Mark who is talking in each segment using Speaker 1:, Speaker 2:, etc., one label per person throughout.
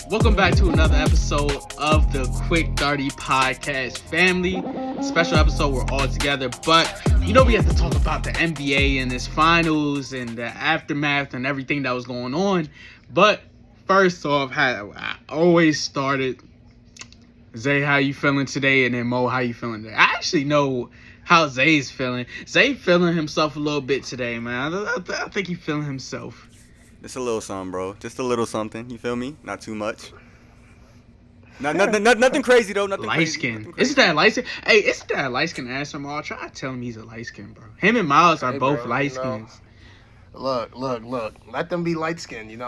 Speaker 1: Welcome back to another episode of the Quick 30 Podcast family. Special episode, we're all together, but we have to talk about the NBA and its finals and the aftermath and everything that was going on. But first off, I always started, Zay, how you feeling today? And then Mo, how you feeling today? I actually know how Zay's feeling. Zay feeling himself a little bit today, man. I think he's feeling himself.
Speaker 2: Just a little something, bro. Just a little something. You feel me? Not too much. Nothing crazy though. Nothing
Speaker 1: light
Speaker 2: crazy.
Speaker 1: skin.
Speaker 2: Nothing crazy.
Speaker 1: Isn't that light skin? Hey, isn't that light skin ass from all? Try to tell him he's a light skin, bro. Him and Miles are both light skins.
Speaker 3: Look. Let them be light skinned,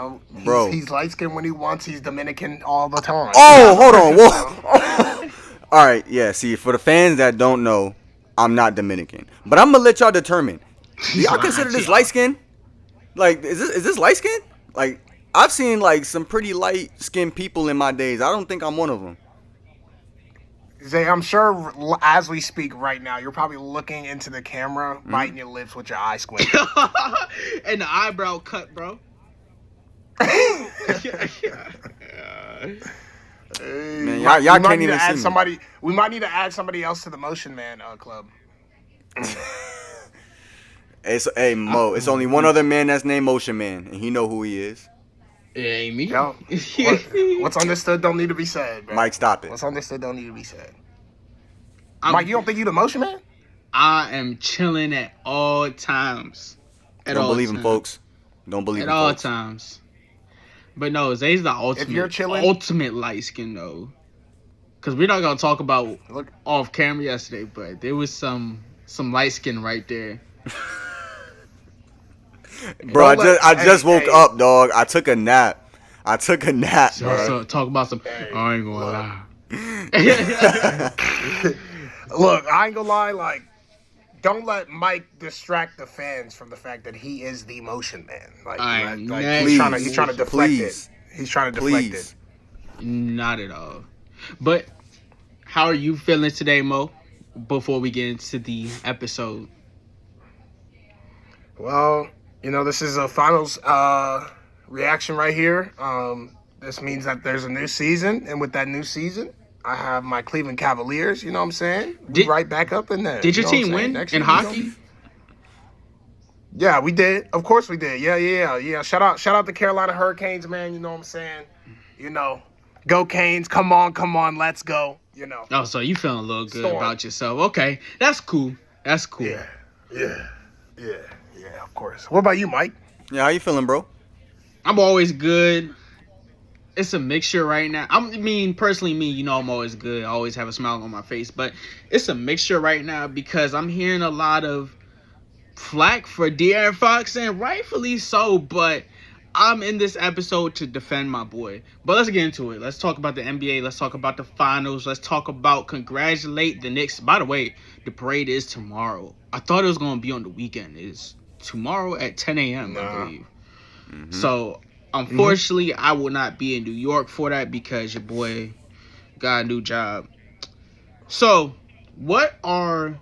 Speaker 2: Bro.
Speaker 3: He's light skinned when he wants. He's Dominican all the time.
Speaker 2: Oh, hold on. Whoa. All right. Yeah. See, for the fans that don't know, I'm not Dominican, but I'm gonna let y'all determine. Do y'all consider this light skin? Like, is this light skin? Like, I've seen like some pretty light skinned people in my days. I don't think I'm one of them.
Speaker 3: Zay, I'm sure as we speak right now, you're probably looking into the camera, biting your lips with your eye squint.
Speaker 1: And the eyebrow cut, bro.
Speaker 2: Man, y'all can't even see me.
Speaker 3: We might need to add somebody else to the Motion Man club.
Speaker 2: Hey Mo, it's only one other man that's named Motion Man, and he know who he is.
Speaker 1: It ain't me.
Speaker 3: Yo, what's understood don't need to be said, bro.
Speaker 2: Mike, stop it.
Speaker 3: What's understood don't need to be said. Mike, you don't think you the Motion Man?
Speaker 1: I am chilling at all times.
Speaker 2: Don't believe him, folks. Don't believe him,
Speaker 1: at all
Speaker 2: folks.
Speaker 1: times. But no, Zay's the ultimate.
Speaker 3: If you're chilling,
Speaker 1: ultimate light skin though. Because we're not gonna talk about off camera yesterday, but there was some light skin right there.
Speaker 2: Bro, I just woke up, dog. I took a nap. bro.
Speaker 1: So talk about some. I ain't gonna lie.
Speaker 3: Look, I ain't gonna lie. Like, don't let Mike distract the fans from the fact that he is the Motion Man. He's trying to deflect it. He's trying to deflect it.
Speaker 1: Not at all. But how are you feeling today, Mo? Before we get into the episode.
Speaker 3: Well, this is a finals reaction right here. This means that there's a new season, and with that new season, I have my Cleveland Cavaliers. You know what I'm saying? Right back up in there.
Speaker 1: Did your team win in hockey?
Speaker 3: Yeah, we did. Of course we did. Yeah. Shout out the Carolina Hurricanes, man. You know what I'm saying? Go Canes. Come on, let's go.
Speaker 1: Oh, so you feeling a little good about yourself? Okay, that's cool.
Speaker 3: Yeah. Of course. What about you, Mike?
Speaker 2: Yeah, how you feeling, bro?
Speaker 1: I'm always good. It's a mixture right now. Personally, I'm always good. I always have a smile on my face. But it's a mixture right now because I'm hearing a lot of flack for De'Aaron Fox, and rightfully so. But I'm in this episode to defend my boy. But let's get into it. Let's talk about the NBA. Let's talk about the finals. Let's talk about congratulate the Knicks. By the way, the parade is tomorrow. I thought it was going to be on the weekend. It's tomorrow at 10 a.m., I believe. Mm-hmm. So, unfortunately, I will not be in New York for that because your boy got a new job. So, what are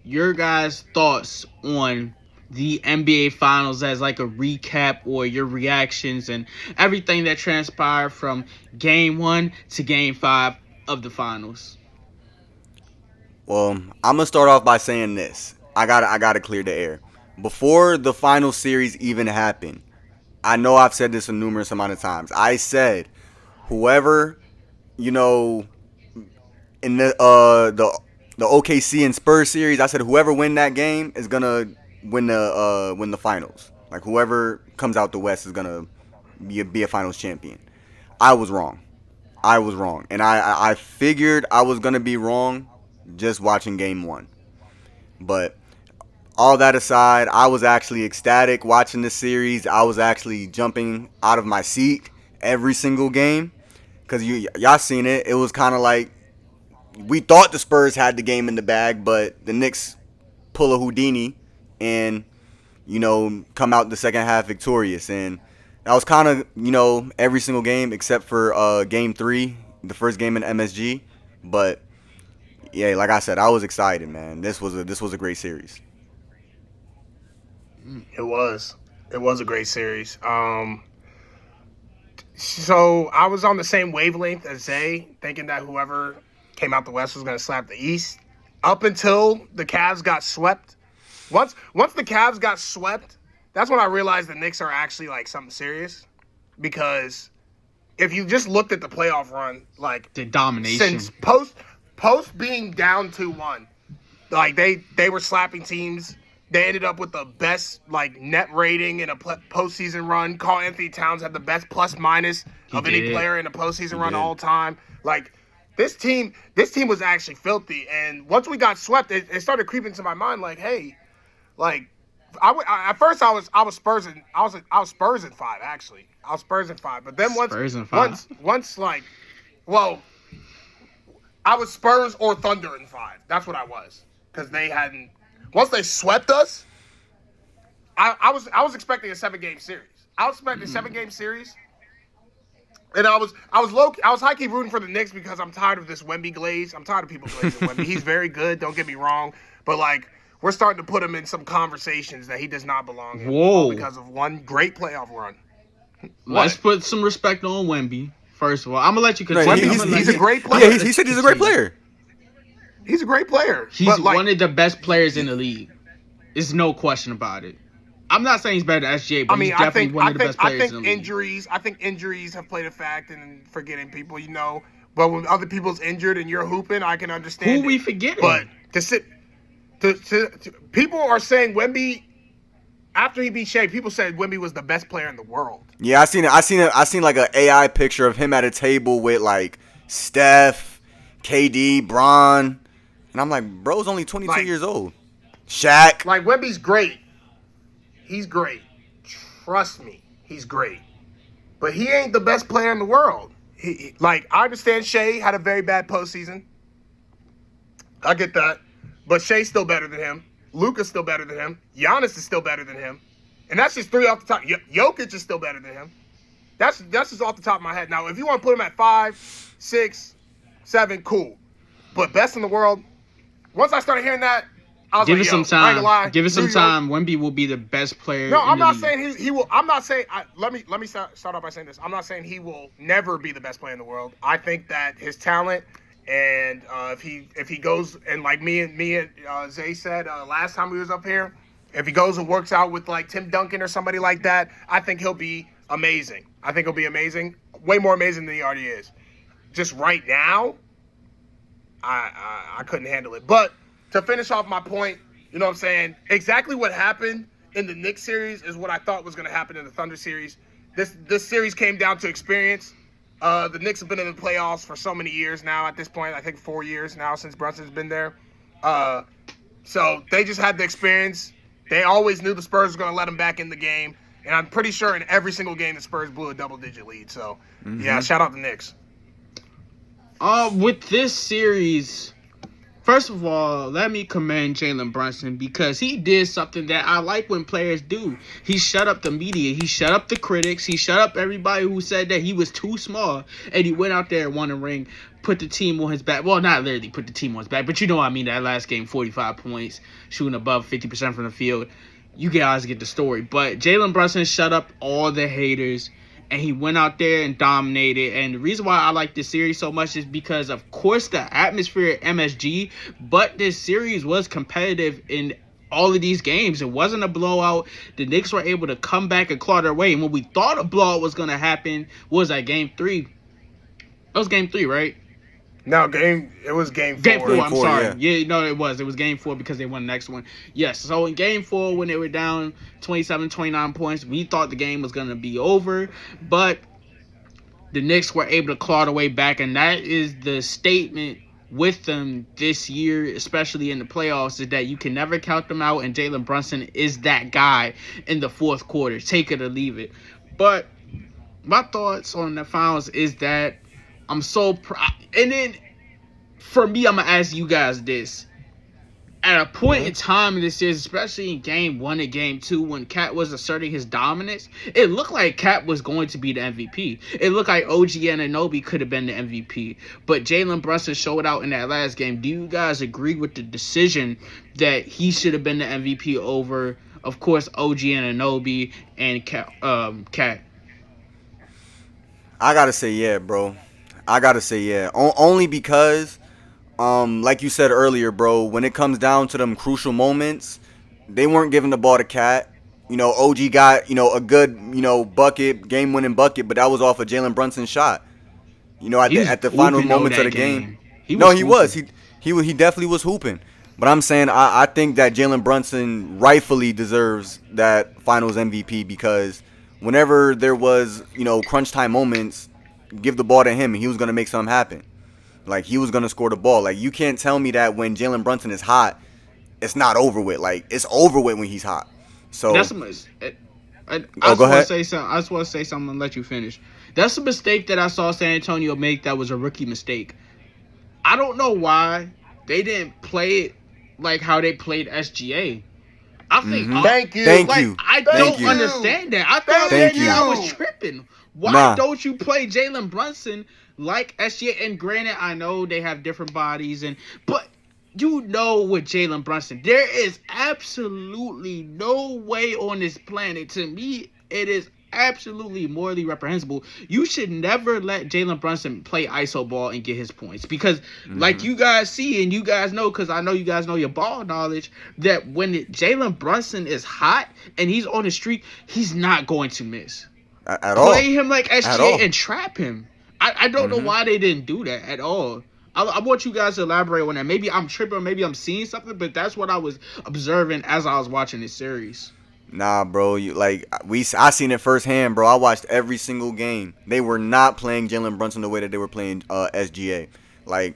Speaker 1: your guys' thoughts on the NBA Finals as like a recap, or your reactions and everything that transpired from Game 1 to Game 5 of the Finals?
Speaker 2: Well, I'm gonna start off by saying this. I gotta clear the air. Before the final series even happened, I know I've said this a numerous amount of times. I said whoever, in the OKC and Spurs series, I said whoever win that game is gonna win the finals. Like, whoever comes out the West is gonna be a finals champion. I was wrong, and I figured I was gonna be wrong just watching Game 1. But all that aside, I was actually ecstatic watching this series. I was actually jumping out of my seat every single game because y'all seen it. It was kind of like we thought the Spurs had the game in the bag, but the Knicks pull a Houdini and, come out the second half victorious. And that was kind of, every single game except for Game 3, the first game in MSG. But yeah, like I said, I was excited, man. This was a great series.
Speaker 3: It was a great series. So I was on the same wavelength as Zay, thinking that whoever came out the West was going to slap the East. Up until the Cavs got swept. Once the Cavs got swept, that's when I realized the Knicks are actually like something serious. Because if you just looked at the playoff run, like
Speaker 1: The domination.
Speaker 3: since post being down 2-1, like they were slapping teams. They ended up with the best like net rating in a postseason run. Karl Anthony Towns had the best plus minus of any player in a postseason run all time. Like this team was actually filthy. And once we got swept, it started creeping to my mind like, hey, like at first I was Spurs in I was Spurs in 5 actually. I was Spurs in 5, but then once like, well, I was Spurs or Thunder in 5. That's what I was because they hadn't. Once they swept us, I was expecting a 7-game series. I was expecting a 7-game series, and I was high key rooting for the Knicks because I'm tired of this Wemby glaze. I'm tired of people glazing Wemby. He's very good. Don't get me wrong, but like we're starting to put him in some conversations that he does not belong in.
Speaker 1: Whoa!
Speaker 3: Because of one great playoff run.
Speaker 1: Let's put some respect on Wemby. First of all, I'm gonna let you continue.
Speaker 3: He's a great player.
Speaker 2: Yeah, he said he's a great player.
Speaker 3: He's a great player.
Speaker 1: He's one of the best players in the league. There's no question about it. I'm not saying he's better than SGA, but he's definitely one of the best players in the league.
Speaker 3: I think injuries have played a fact in forgetting people, you know. But when other people's injured and you're hooping, I can understand.
Speaker 1: Who we forgetting?
Speaker 3: But people are saying Wemby, after he beat Shea, people said Wemby was the best player in the world.
Speaker 2: Yeah, I seen like an AI picture of him at a table with like Steph, KD, Bron. And I'm like, bro's only 22 years old. Shaq.
Speaker 3: Like, Wemby's great. He's great. Trust me, he's great. But he ain't the best player in the world. I understand Shea had a very bad postseason. I get that. But Shea's still better than him. Luka's still better than him. Giannis is still better than him. And that's just 3 off the top. Jokic is still better than him. That's just off the top of my head. Now, if you want to put him at 5, 6, 7, cool. But best in the world, once I started hearing that, I was
Speaker 1: Give
Speaker 3: like,
Speaker 1: it some time.
Speaker 3: I ain't gonna lie.
Speaker 1: Give it some time. Wemby will be the best player.
Speaker 3: No, I'm not
Speaker 1: league.
Speaker 3: saying he will. I'm not saying. Let me start off by saying this. I'm not saying he will never be the best player in the world. I think that his talent and if he goes and like me and Zay said last time we was up here, if he goes and works out with like Tim Duncan or somebody like that, I think he'll be amazing. I think he'll be amazing. Way more amazing than he already is. Just right now, I couldn't handle it. But to finish off my point, you know what I'm saying? Exactly what happened in the Knicks series is what I thought was going to happen in the Thunder series. This series came down to experience. The Knicks have been in the playoffs for so many years now at this point. I think 4 years now since Brunson's been there. So they just had the experience. They always knew the Spurs were going to let them back in the game. And I'm pretty sure in every single game the Spurs blew a double-digit lead. So, yeah, shout out the Knicks.
Speaker 1: With this series, first of all, let me commend Jalen Brunson because he did something that I like when players do. He shut up the media. He shut up the critics. He shut up everybody who said that he was too small. And he went out there and won a ring, put the team on his back. Well, not literally put the team on his back, but you know what I mean. That last game, 45 points, shooting above 50% from the field. You guys get the story. But Jalen Brunson shut up all the haters. And he went out there and dominated. And the reason why I like this series so much is because, of course, the atmosphere at MSG. But this series was competitive in all of these games. It wasn't a blowout. The Knicks were able to come back and claw their way. And when we thought a blowout was going to happen, what was that, Game 3? That was Game 3, right?
Speaker 3: No, it was game 4.
Speaker 1: Game 4, I'm sorry.
Speaker 2: Yeah,
Speaker 1: no, it was. It was Game 4 because they won the next one. Yes, so in Game 4, when they were down 27, 29 points, we thought the game was going to be over. But the Knicks were able to claw their way back, and that is the statement with them this year, especially in the playoffs, is that you can never count them out, and Jalen Brunson is that guy in the fourth quarter. Take it or leave it. But my thoughts on the finals is that I'm so proud. And then, for me, I'm going to ask you guys this. At a point in time in this series, especially in Game 1 and Game 2, when Cat was asserting his dominance, it looked like Cat was going to be the MVP. It looked like OG Anunoby could have been the MVP. But Jalen Brunson showed out in that last game. Do you guys agree with the decision that he should have been the MVP over, of course, OG Anunoby and Cat?
Speaker 2: I gotta say yeah, bro. I gotta say yeah. Only because, like you said earlier, bro, when it comes down to them crucial moments, they weren't giving the ball to Cat. OG got, a good, bucket, game winning bucket, but that was off a Jalen Brunson shot. At
Speaker 1: He
Speaker 2: the
Speaker 1: was
Speaker 2: at the final
Speaker 1: hooping though
Speaker 2: moments of
Speaker 1: that
Speaker 2: the game.
Speaker 1: game. He
Speaker 2: No,
Speaker 1: was
Speaker 2: he was.
Speaker 1: hooping.
Speaker 2: He definitely was hooping. But I'm saying I think that Jalen Brunson rightfully deserves that Finals MVP because whenever there was crunch time moments, give the ball to him and he was gonna make something happen. Like he was gonna score the ball. Like you can't tell me that when Jalen Brunson is hot, it's not over with. Like it's over with when he's hot. So,
Speaker 1: That's a mistake. I
Speaker 2: oh,
Speaker 1: just
Speaker 2: go
Speaker 1: want to
Speaker 2: ahead.
Speaker 1: say something. I just want to say something and let you finish. That's a mistake that I saw San Antonio make. That was a rookie mistake. I don't know why they didn't play it like how they played SGA. I think,
Speaker 2: Mm-hmm.
Speaker 3: Thank you.
Speaker 2: Thank
Speaker 1: like,
Speaker 2: you.
Speaker 1: I
Speaker 2: Thank
Speaker 1: don't
Speaker 2: you.
Speaker 1: understand that. I thought
Speaker 2: Thank
Speaker 1: maybe
Speaker 2: you.
Speaker 1: I was tripping. Why
Speaker 2: Nah.
Speaker 1: don't you play Jalen Brunson like SGA? And granted, I know they have different bodies, but with Jalen Brunson, there is absolutely no way on this planet. To me, it is absolutely morally reprehensible. You should never let Jalen Brunson play ISO ball and get his points because, like you guys see and you guys know, because I know you guys know your ball knowledge, that when Jalen Brunson is hot and he's on the streak, he's not going to miss.
Speaker 2: At all.
Speaker 1: Play him like
Speaker 2: At all.
Speaker 1: SGA and trap him. I don't know why they didn't do that at all. I want you guys to elaborate on that. Maybe I'm tripping, maybe I'm seeing something, but that's what I was observing as I was watching this series.
Speaker 2: Nah, bro. I seen it firsthand, bro. I watched every single game. They were not playing Jalen Brunson the way that they were playing SGA. Like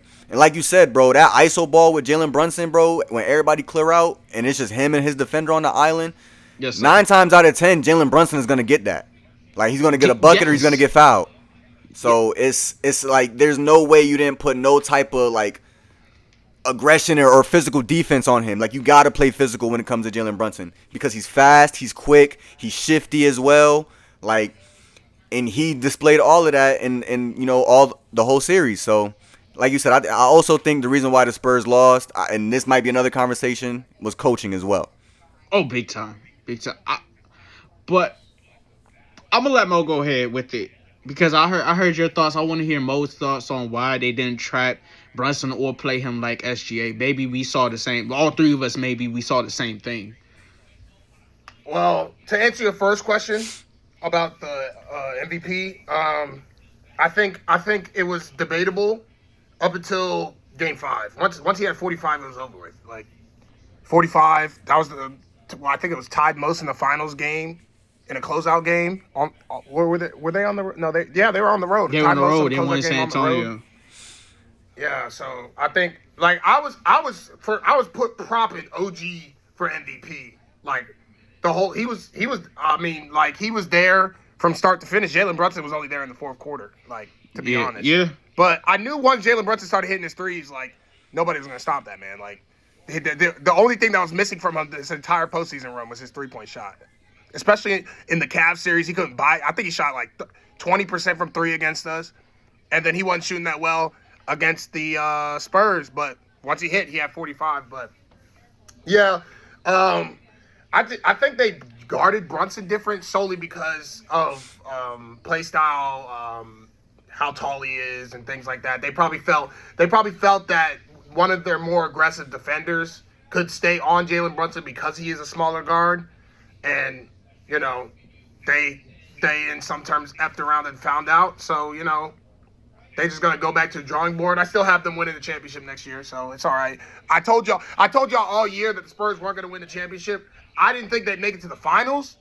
Speaker 2: you said, bro, that ISO ball with Jalen Brunson, bro, when everybody clear out and it's just him and his defender on the island,
Speaker 1: Yes, sir.
Speaker 2: 9 times out of 10, Jalen Brunson is gonna get that. Like he's gonna get a bucket or he's gonna get fouled. So it's like there's no way you didn't put no type of like aggression or physical defense on him. Like you gotta play physical when it comes to Jalen Brunson because he's fast, he's quick, he's shifty as well. Like, and he displayed all of that in all the whole series. So, like you said, I also think the reason why the Spurs lost, and this might be another conversation, was coaching as well.
Speaker 1: Oh, big time, big time. But I'm gonna let Mo go ahead with it because I heard your thoughts. I want to hear Mo's thoughts on why they didn't trap Brunson or play him like SGA. Maybe we saw the same. All three of us, maybe we saw the same thing.
Speaker 3: Well, to answer your first question about the MVP, I think it was debatable up until Game 5. Once he had 45, it was over with. Like 45, that was I think it was tied most in the finals game. In a closeout game, where were they? Were they on the? No, they were on the road.
Speaker 1: They were on the road. They won San Antonio.
Speaker 3: Yeah, so I think like I was propping OG for MVP. Like the whole he was I mean like he was there from start to finish. Jalen Brunson was only there in the fourth quarter. Like to be honest.
Speaker 1: Yeah.
Speaker 3: But I knew once Jalen Brunson started hitting his threes, like nobody was gonna stop that man. Like the only thing that was missing from him this entire postseason run was his 3-point shot. Especially in the Cavs series, he couldn't buy. I think he shot like 20% from 3 against us, and then he wasn't shooting that well against the Spurs. But once he hit, he had 45. But yeah, I think they guarded Brunson different solely because of play style, how tall he is, and things like that. They probably felt that one of their more aggressive defenders could stay on Jalen Brunson because he is a smaller guard, and they in some terms effed around and found out. So, they just gonna go back to the drawing board. I still have them winning the championship next year, so it's all right. I told y'all all year that the Spurs weren't gonna win the championship. I didn't think they'd make it to the finals,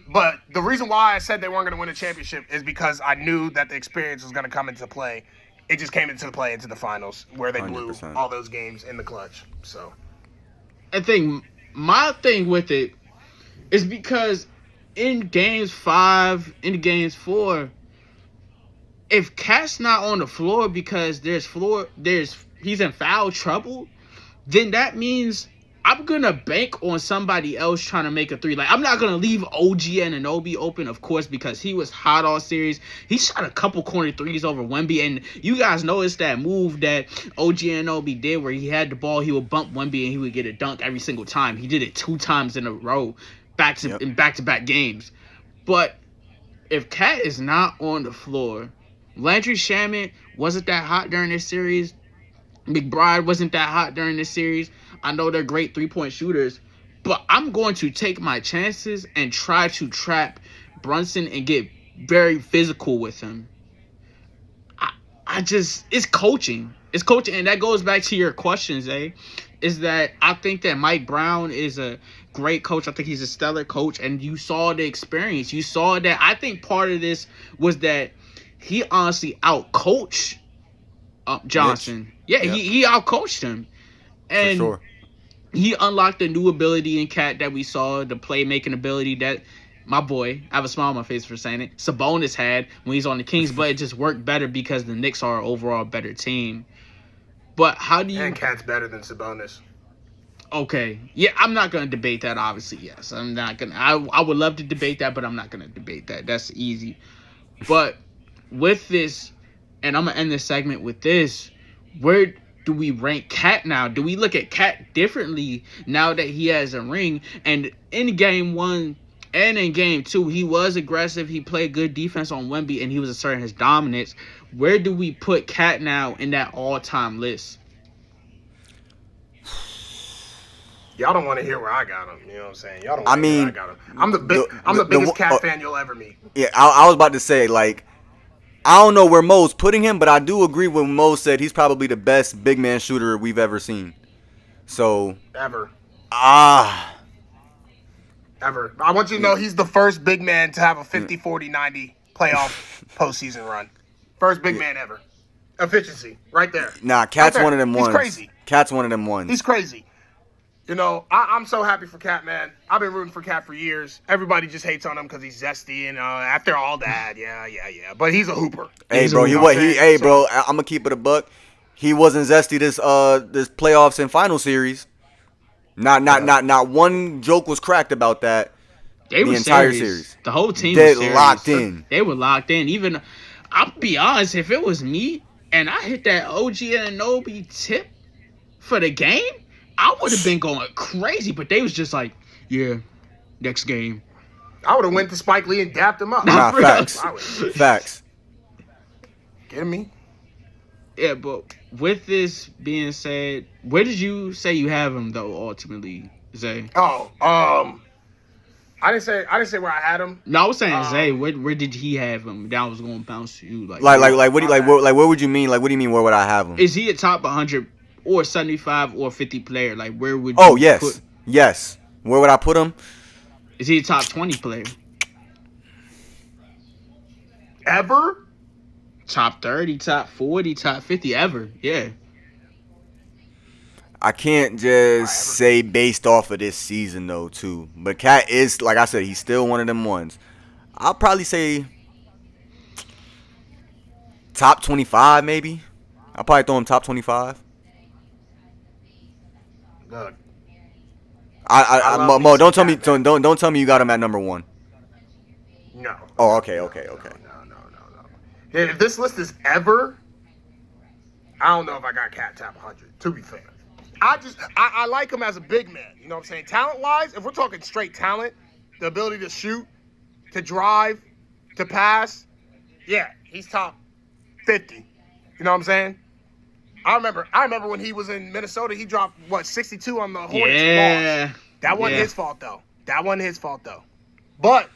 Speaker 3: but the reason why I said they weren't gonna win the championship is because I knew that the experience was gonna come into play. It just came into play into the finals where they blew
Speaker 2: 100%.
Speaker 3: all those games in the clutch. So
Speaker 1: I think my thing with it is because in games 5, in games 4, if Cat's not on the floor because he's in foul trouble, then that means I'm gonna bank on somebody else trying to make a 3. Like I'm not gonna leave OG Anunoby open, of course, because he was hot all series. He shot a couple corner 3s over Wemby, and you guys noticed that move that OG Anunoby did, where he had the ball, he would bump Wemby, and he would get a dunk every single time. He did it 2 times in a row, in back-to-back games. But if Cat is not on the floor, Landry Shamet wasn't that hot during this series. McBride wasn't that hot during this series. I know they're great 3-point shooters, but I'm going to take my chances and try to trap Brunson and get very physical with him. I just, it's coaching. It's coaching, and that goes back to your questions, is that I think that Mike Brown is a great coach. I think he's a stellar coach, and you saw the experience. You saw that. I think part of this was that he honestly outcoached Johnson. Yeah, he outcoached him. And
Speaker 2: for sure.
Speaker 1: He unlocked a new ability in Cat that we saw, the playmaking ability that my boy, I have a smile on my face for saying it, Sabonis had when he's on the Kings, but it just worked better because the Knicks are an overall better team. But how do you...
Speaker 3: And Cat's better than Sabonis.
Speaker 1: Okay. Yeah, I'm not going to debate that, obviously, yes. I'm not going to... I would love to debate that, but I'm not going to debate that. That's easy. But with this, and I'm going to end this segment with this, where do we rank Cat now? Do we look at Cat differently now that he has a ring? And in game 1 and in game 2, he was aggressive. He played good defense on Wemby, and he was asserting his dominance. Where do we put Cat now in that all-time list?
Speaker 3: Y'all don't want to hear where I got him. You know what I'm saying? Y'all don't want to hear where I got him. I'm the biggest Cat fan you'll ever meet.
Speaker 2: Yeah, I was about to say, like, I don't know where Mo's putting him, but I do agree with Mo said he's probably the best big man shooter we've ever seen. So
Speaker 3: Ever.
Speaker 2: Ever.
Speaker 3: I want you to know he's the first big man to have a 50-40-90 playoff postseason run. First big man ever. Efficiency, right there.
Speaker 2: Nah, Cat's
Speaker 3: right
Speaker 2: one of them ones.
Speaker 3: He's crazy.
Speaker 2: Cat's one of them ones.
Speaker 3: He's crazy. You know, I'm so happy for Cat, man. I've been rooting for Cat for years. Everybody just hates on him because he's zesty and after all that, yeah. But he's a hooper.
Speaker 2: Hey, bro, bro, I'm gonna keep it a buck. He wasn't zesty this playoffs and final series. Not one joke was cracked about that.
Speaker 1: They were
Speaker 2: entire
Speaker 1: serious.
Speaker 2: series.
Speaker 1: The whole team
Speaker 2: They
Speaker 1: was serious.
Speaker 2: locked in.
Speaker 1: They were locked in. Even, I'll be honest, if it was me and I hit that OG Anunoby tip for the game, I would have been going crazy. But they was just like, yeah, next game.
Speaker 3: I would have went to Spike Lee and dapped him up.
Speaker 2: Nah, facts. Facts.
Speaker 3: Get me?
Speaker 1: Yeah, but with this being said, where did you say you have him though? Ultimately, Zay.
Speaker 3: Oh, I didn't say where I had him.
Speaker 1: No, I was saying Zay. Where did he have him? That was going to bounce to you. Like
Speaker 2: what do you where would you mean? Like, what do you mean? Where would I have him?
Speaker 1: Is he a top 100 or 75 or 50 player? Like, where would?
Speaker 2: Oh yes. Where would I put him?
Speaker 1: Is he a top 20 player?
Speaker 3: Ever?
Speaker 1: Top 30, top 40, top 50 ever. Yeah.
Speaker 2: I can't just say based off of this season though too. But Cat is, like I said, he's still one of them ones. I'll probably say top 25 maybe. I'll probably throw him top 25.
Speaker 3: Look.
Speaker 2: Mo, don't tell me don't tell me you got him at number 1.
Speaker 3: No.
Speaker 2: Oh, okay.
Speaker 3: No. If this list is ever, I don't know if I got Cat top 100, to be fair. I like him as a big man. You know what I'm saying? Talent-wise, if we're talking straight talent, the ability to shoot, to drive, to pass, yeah, he's top 50. You know what I'm saying? I remember when he was in Minnesota, he dropped, 62 on the Hornets.
Speaker 1: Yeah.
Speaker 3: Loss. That wasn't his fault, though. But,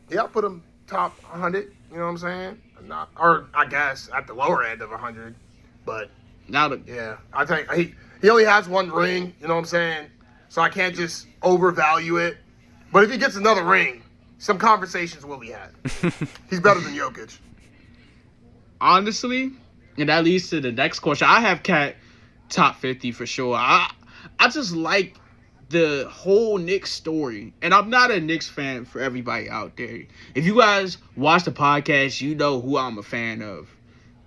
Speaker 3: yeah, I'll put him top 100. You know what I'm saying? Or I guess at the lower end of 100. But yeah, I think he only has one ring. You know what I'm saying? So I can't just overvalue it. But if he gets another ring, some conversations will be had. He's better than Jokic.
Speaker 1: Honestly, and that leads to the next question. I have Cat top 50 for sure. I just like the whole Knicks story. And I'm not a Knicks fan for everybody out there. If you guys watch the podcast, you know who I'm a fan of.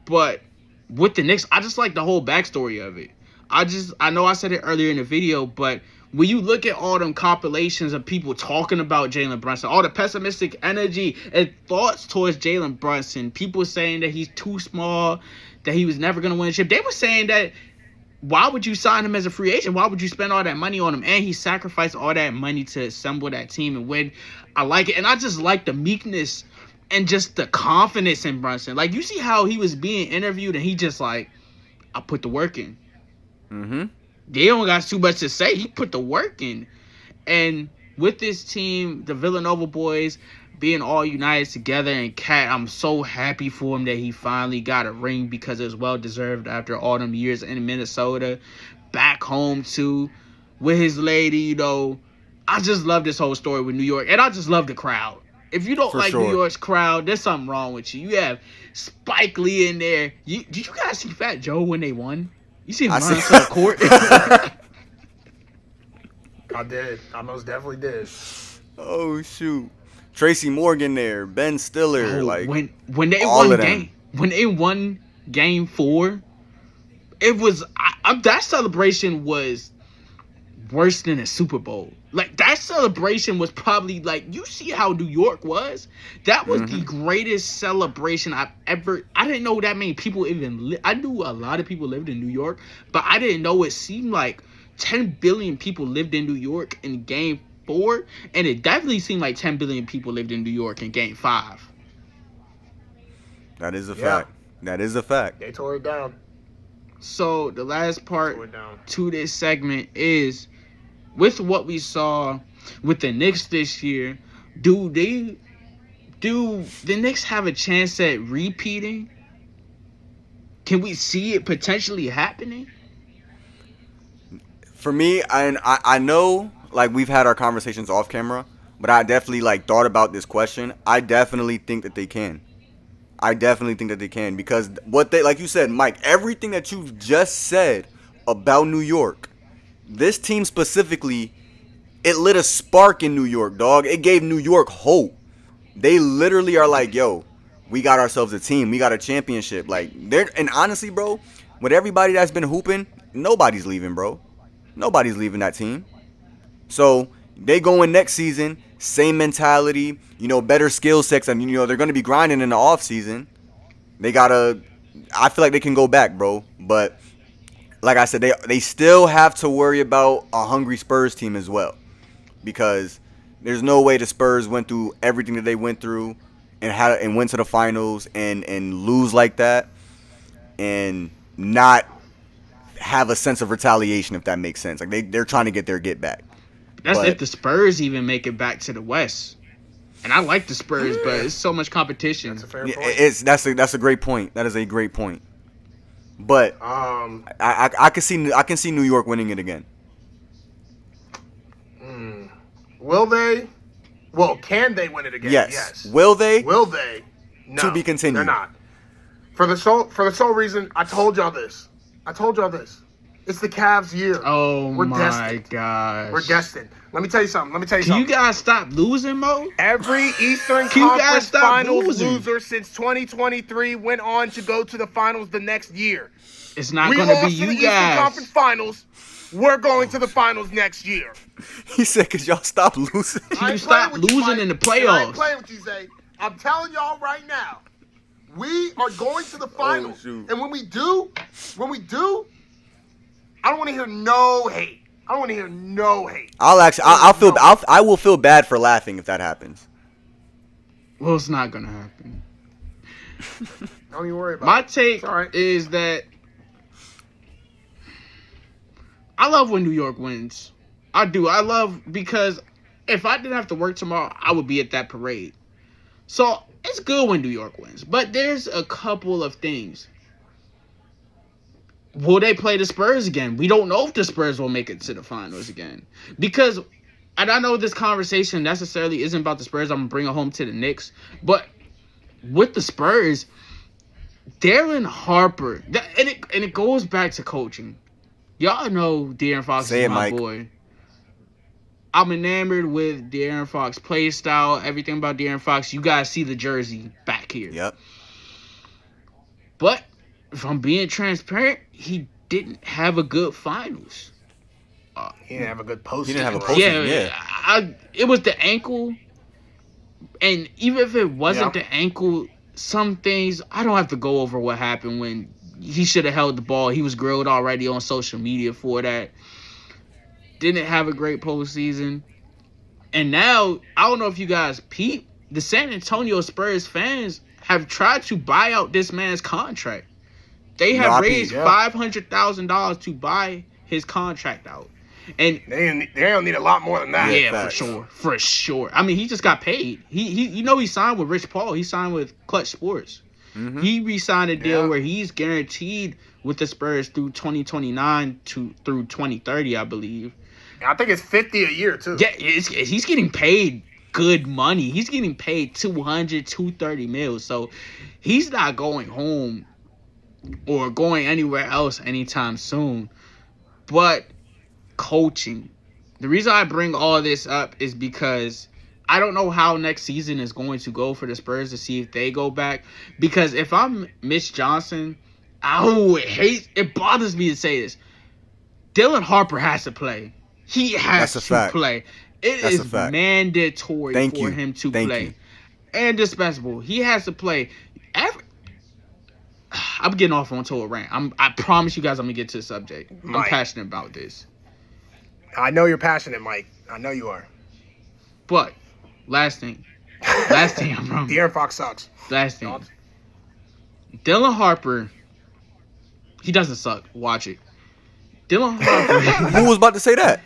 Speaker 1: But with the Knicks, I just like the whole backstory of it. I know I said it earlier in the video, but when you look at all them compilations of people talking about Jalen Brunson, all the pessimistic energy and thoughts towards Jalen Brunson, people saying that he's too small, that he was never going to win a chip. They were saying that why would you sign him as a free agent? Why would you spend all that money on him? And he sacrificed all that money to assemble that team and win. I like it. And I just like the meekness and just the confidence in Brunson. Like, you see how he was being interviewed and he just like, I put the work in.
Speaker 2: Mm-hmm.
Speaker 1: They don't got too much to say. He put the work in. And with this team, the Villanova boys being all united together, and Cat, I'm so happy for him that he finally got a ring because it was well deserved after all them years in Minnesota. Back home too, with his lady, you know. I just love this whole story with New York, and I just love the crowd. If you don't
Speaker 2: For
Speaker 1: like
Speaker 2: sure.
Speaker 1: New York's crowd, there's something wrong with you. You have Spike Lee in there. Did you guys see Fat Joe when they won? You see him run to the court?
Speaker 3: I did. I most definitely did.
Speaker 2: Oh shoot. Tracy Morgan there, Ben Stiller,
Speaker 1: Oh,
Speaker 2: like
Speaker 1: when they
Speaker 2: all
Speaker 1: won
Speaker 2: of them.
Speaker 1: when they won game 4, it was that celebration was worse than a Super Bowl. Like, that celebration was probably like, you see how New York was? That was the greatest celebration I've ever. I didn't know that many people even I knew a lot of people lived in New York, but I didn't know it seemed like 10 billion people lived in New York in game 4, and it definitely seemed like 10 billion people lived in New York in game 5.
Speaker 2: That is a
Speaker 3: Yeah.
Speaker 2: fact. That is a fact.
Speaker 3: They tore it down.
Speaker 1: So the last part
Speaker 3: Tore it down.
Speaker 1: to this segment is, with what we saw with the Knicks this year, do the Knicks have a chance at repeating? Can we see it potentially happening?
Speaker 2: For me, I know, like, we've had our conversations off camera, but I definitely, like, thought about this question. I definitely think that they can. I definitely think that they can, because what they, like you said, Mike, everything that you've just said about New York, this team specifically, it lit a spark in New York, dog. It gave New York hope. They literally are like, yo, we got ourselves a team. We got a championship. Like, and honestly, bro, with everybody that's been hooping, nobody's leaving, bro. Nobody's leaving that team. So they go in next season, same mentality, you know, better skill sets, and, you know, they're going to be grinding in the off season. I feel like they can go back, bro. But like I said, they still have to worry about a hungry Spurs team as well, because there's no way the Spurs went through everything that they went through and went to the finals and lose like that and not have a sense of retaliation, if that makes sense. Like, they're trying to get their get back.
Speaker 1: That's
Speaker 2: But
Speaker 1: if the Spurs even make it back to the West. And I like the Spurs, but it's so much competition.
Speaker 3: That's a fair
Speaker 2: yeah,
Speaker 3: point.
Speaker 2: that's a great point. That is a great point. But I can see New York winning it again.
Speaker 3: Will they? Well, can they win it again?
Speaker 2: Yes. Will they?
Speaker 3: Will they? No.
Speaker 2: To be continued.
Speaker 3: They're not. For the sole reason, I told y'all this. It's the Cavs' year.
Speaker 1: Oh,
Speaker 3: We're
Speaker 1: my
Speaker 3: destined.
Speaker 1: gosh.
Speaker 3: We're destined. Let me tell you something.
Speaker 1: Can you guys stop losing, Mo?
Speaker 3: Every Eastern
Speaker 1: Can you guys
Speaker 3: Conference
Speaker 1: stop
Speaker 3: Finals
Speaker 1: losing?
Speaker 3: loser since 2023 went on to go to the finals the next year.
Speaker 1: It's not
Speaker 3: We
Speaker 1: going to
Speaker 3: lost
Speaker 1: be
Speaker 3: to the
Speaker 1: you
Speaker 3: Eastern
Speaker 1: guys.
Speaker 3: Conference Finals. We're going to the finals next year.
Speaker 2: He said, "Cause y'all stop losing."
Speaker 1: Can
Speaker 3: I
Speaker 1: you
Speaker 3: ain't
Speaker 1: stop
Speaker 3: playing with you,
Speaker 1: losing
Speaker 3: Mike,
Speaker 1: in the
Speaker 3: and I ain't
Speaker 1: playoffs?
Speaker 3: playing with you, Zay. I'm telling y'all right now, we are going to the finals.
Speaker 2: shoot.
Speaker 3: And when we do, I don't want to hear no hate.
Speaker 2: I will feel bad for laughing if that happens.
Speaker 1: Well, it's not going to happen.
Speaker 3: Don't even worry about
Speaker 1: My
Speaker 3: it.
Speaker 1: take
Speaker 3: It's all right.
Speaker 1: is that I love when New York wins. I do. I love, because if I didn't have to work tomorrow, I would be at that parade. So it's good when New York wins. But there's a couple of things. Will they play the Spurs again? We don't know if the Spurs will make it to the finals again. Because, and I know this conversation necessarily isn't about the Spurs. I'm going to bring it home to the Knicks. But with the Spurs, Darren Harper, and it goes back to coaching. Y'all know De'Aaron Fox
Speaker 2: Say
Speaker 1: is
Speaker 2: it,
Speaker 1: my
Speaker 2: Mike.
Speaker 1: boy. I'm enamored with De'Aaron Fox play style, everything about De'Aaron Fox. You guys see the jersey back here.
Speaker 2: Yep.
Speaker 1: But if I'm being transparent, he didn't have a good finals.
Speaker 3: He didn't have a good post.
Speaker 2: He didn't have a
Speaker 3: right?
Speaker 2: post-
Speaker 1: Yeah, it was the ankle. And even if it wasn't
Speaker 3: Yeah.
Speaker 1: the ankle, some things, I don't have to go over what happened when he should have held the ball. He was grilled already on social media for that. Didn't have a great postseason. And now, I don't know if you guys peep, the San Antonio Spurs fans have tried to buy out this man's contract. They have raised $500,000 to buy his contract out. And
Speaker 3: they don't need a lot more than that.
Speaker 1: Yeah, for sure. I mean, he just got paid. He signed with Rich Paul. He signed with Clutch Sports. Mm-hmm. He re-signed a deal where he's guaranteed with the Spurs through 2029 through 2030, I believe.
Speaker 3: I think it's $50 a year too.
Speaker 1: Yeah, he's getting paid good money. He's getting paid $230 million. So he's not going home or going anywhere else anytime soon. But coaching. The reason I bring all this up is because I don't know how next season is going to go for the Spurs to see if they go back. Because if I'm Mitch Johnson, it bothers me to say this. Dylan Harper has to play. He has to play. It is mandatory for him to play. Indispensable. He has to play. I'm getting off onto a rant. I promise you guys I'm going to get to the subject. I'm passionate about this.
Speaker 3: I know you're passionate, Mike. I know you are.
Speaker 1: But, last thing. I'm from.
Speaker 3: De'Aaron Fox sucks.
Speaker 1: Last thing. Dylan Harper, he doesn't suck. Watch it. Dylan Harper.
Speaker 2: Who was about to say that?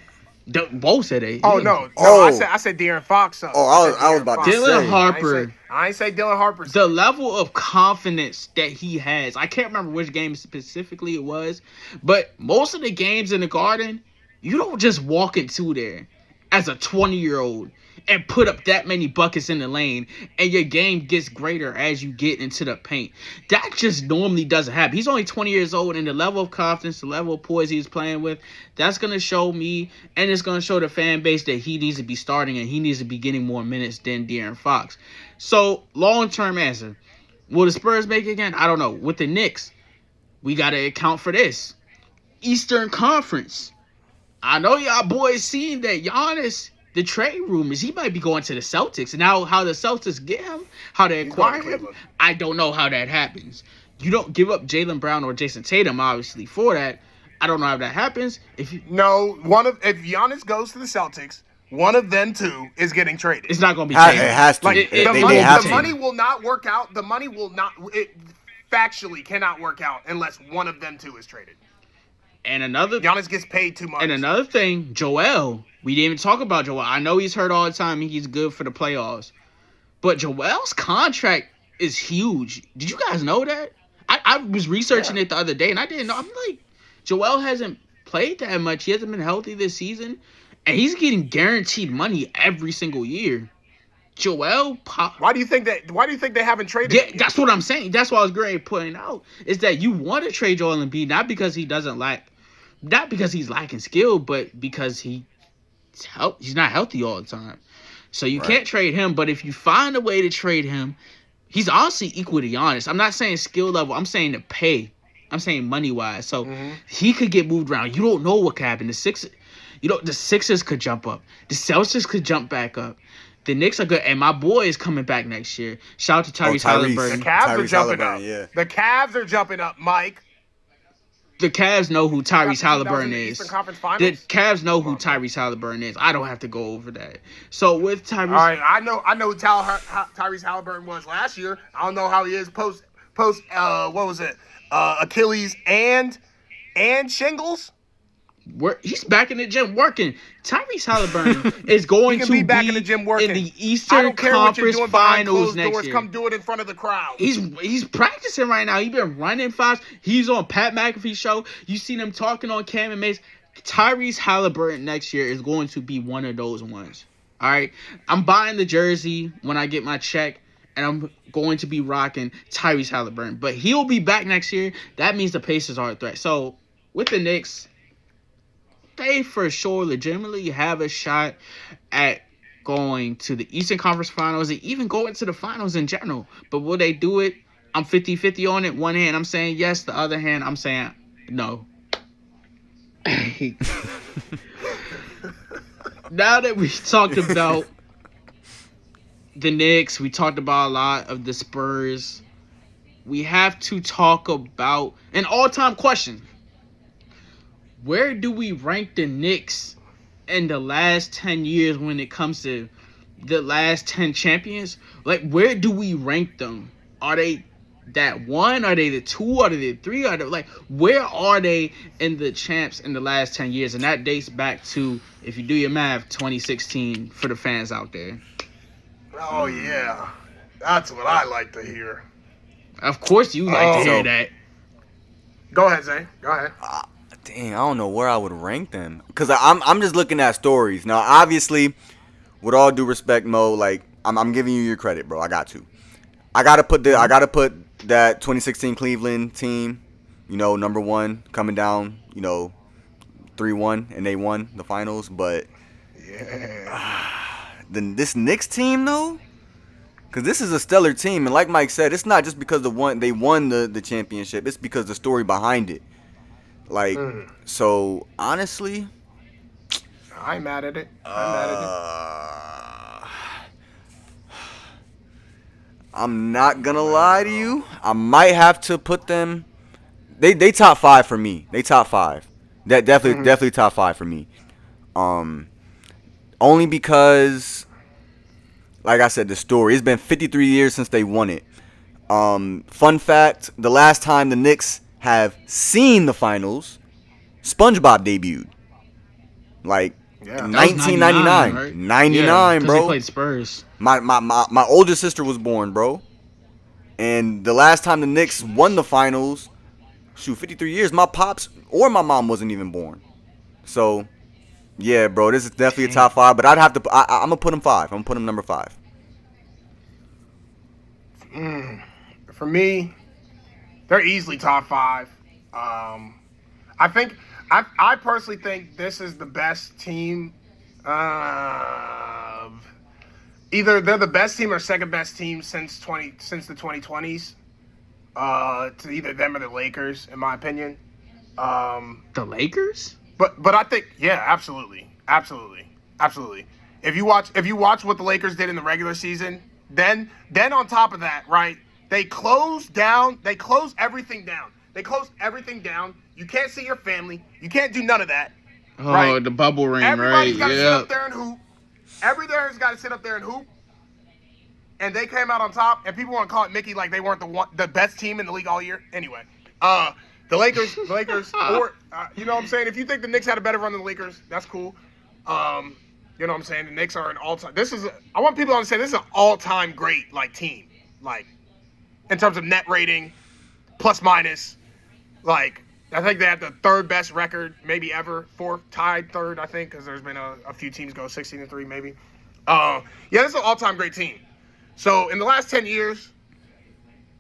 Speaker 1: Both said it.
Speaker 3: Oh, no. I said De'Aaron Fox sucks.
Speaker 2: Oh, I was about to say.
Speaker 1: Dylan Harper.
Speaker 3: I ain't say Dylan Harper sucks.
Speaker 1: The level of confidence that he has. I can't remember which game specifically it was. But most of the games in the Garden, you don't just walk into there as a 20-year-old and put up that many buckets in the lane and your game gets greater as you get into the paint. That just normally doesn't happen. He's only 20 years old, and the level of confidence, the level of poise he's playing with, that's going to show me, and it's going to show the fan base that he needs to be starting and he needs to be getting more minutes than De'Aaron Fox. So, long-term answer. Will the Spurs make it again? I don't know. With the Knicks, we got to account for this. Eastern Conference. I know y'all boys seen that Giannis, the trade rumors, he might be going to the Celtics. And now how the Celtics get him, how they acquire him, I don't know how that happens. You don't give up Jaylen Brown or Jason Tatum, obviously, for that. I don't know how that happens. If
Speaker 3: Giannis goes to the Celtics, one of them two is getting traded.
Speaker 1: It's not going to be Tatum.
Speaker 2: It has to.
Speaker 3: The money will not work out. The money will not. It factually cannot work out unless one of them two is traded.
Speaker 1: And
Speaker 3: Giannis gets paid too much.
Speaker 1: And another thing, Joel. We didn't even talk about Joel. I know he's hurt all the time and he's good for the playoffs. But Joel's contract is huge. Did you guys know that? I was researching it the other day and I didn't know. I'm like, Joel hasn't played that much. He hasn't been healthy this season. And he's getting guaranteed money every single year. Joel
Speaker 3: Why do you think they haven't traded him yet?
Speaker 1: That's what I'm saying. That's what I was great pointing out. Is that you want to trade Joel Embiid, not because he's lacking skill, but because he's not healthy all the time. So you can't trade him, but if you find a way to trade him, he's honestly equal to Giannis. I'm not saying skill level, I'm saying the pay. I'm saying money-wise. So he could get moved around. You don't know what could happen. The Sixers could jump up. The Celtics could jump back up. The Knicks are good, and my boy is coming back next year. Shout out to Tyrese Halliburton.
Speaker 3: The Cavs are jumping up. Yeah. The Cavs are jumping up, Mike.
Speaker 1: The Cavs know who Tyrese Halliburton is. The Cavs know who Tyrese Halliburton is. I don't have to go over that. So with Tyrese,
Speaker 3: all right, I know who Tyrese Halliburton was last year. I don't know how he is post. What was it? Achilles and shingles.
Speaker 1: He's back in the gym working. Tyrese Halliburton is going to be
Speaker 3: back in the gym working.
Speaker 1: In the Eastern Conference Finals next year.
Speaker 3: Come do it in front of the crowd.
Speaker 1: He's practicing right now. He's been running fast. He's on Pat McAfee's show. You seen him talking on Cam and Mace. Tyrese Halliburton next year is going to be one of those ones. All right, I'm buying the jersey when I get my check, and I'm going to be rocking Tyrese Halliburton. But he'll be back next year. That means the Pacers are a threat. So with the Knicks, they for sure legitimately have a shot at going to the Eastern Conference Finals and even going to the finals in general. But will they do it? I'm 50-50 on it. One hand, I'm saying yes. The other hand, I'm saying no. Now that we talked about the Knicks, we talked about a lot of the Spurs. we have to talk about an all-time question. Where do we rank the Knicks in the last 10 years when it comes to the last 10 champions? Like, where do we rank them? Are they that one? Are they the two? Are they the three? Are they, like, where are they in the champs in the last 10 years? And that dates back to, if you do your math, 2016 for the fans out there.
Speaker 3: Oh, yeah. That's what I like to hear.
Speaker 1: Of course you like to hear that.
Speaker 3: Go ahead, Zay. Go ahead.
Speaker 2: Dang, I don't know where I would rank them. Because I'm just looking at stories. Now, obviously, with all due respect, Mo, like, I'm giving you your credit, bro. I got to. I gotta put that 2016 Cleveland team, number one, coming down, 3-1, and they won the finals. But then this Knicks team, though, because this is a stellar team, and like Mike said, it's not just because they won the championship. It's because the story behind it. Like, so honestly,
Speaker 3: I ain't mad at it.
Speaker 2: I'm not gonna lie to you. I might have to put them. They top 5 for me. They top 5. That definitely top 5 for me. Only because, like I said, the story. It's been 53 years since they won it. Fun fact: the last time the Knicks have seen the finals, SpongeBob debuted. Like,
Speaker 1: Yeah.
Speaker 2: 1999,
Speaker 1: right?
Speaker 2: 99,
Speaker 1: yeah,
Speaker 2: bro.
Speaker 1: They played Spurs.
Speaker 2: My older sister was born, bro. And the last time the Knicks won the finals, 53 years, my pops or my mom wasn't even born. So, yeah, bro, this is definitely a top 5. But I'd have to. I'm gonna put them 5. I'm gonna put them number 5.
Speaker 3: For me, they're easily top 5. I personally think this is the best team. Either they're the best team or second best team since the 2020s. To either them or the Lakers, in my opinion.
Speaker 1: The Lakers?
Speaker 3: But I think, yeah, absolutely. If you watch what the Lakers did in the regular season, then on top of that, right? They close everything down. You can't see your family. You can't do none of that.
Speaker 1: Oh,
Speaker 3: right?
Speaker 1: the bubble ring,
Speaker 3: Everybody's
Speaker 1: right?
Speaker 3: got to sit up there and hoop. Everybody's got to sit up there and hoop. And they came out on top, and people want to call it Mickey like they weren't the best team in the league all year. Anyway, the Lakers, or you know what I'm saying? If you think the Knicks had a better run than the Lakers, that's cool. You know what I'm saying? The Knicks are an all-time. I want people to understand this is an all-time great team, in terms of net rating, plus minus. I think they have the third best record maybe ever, tied third, I think, because there's been a few teams go 16-3 maybe. Yeah, this is an all-time great team. So in the last 10 years,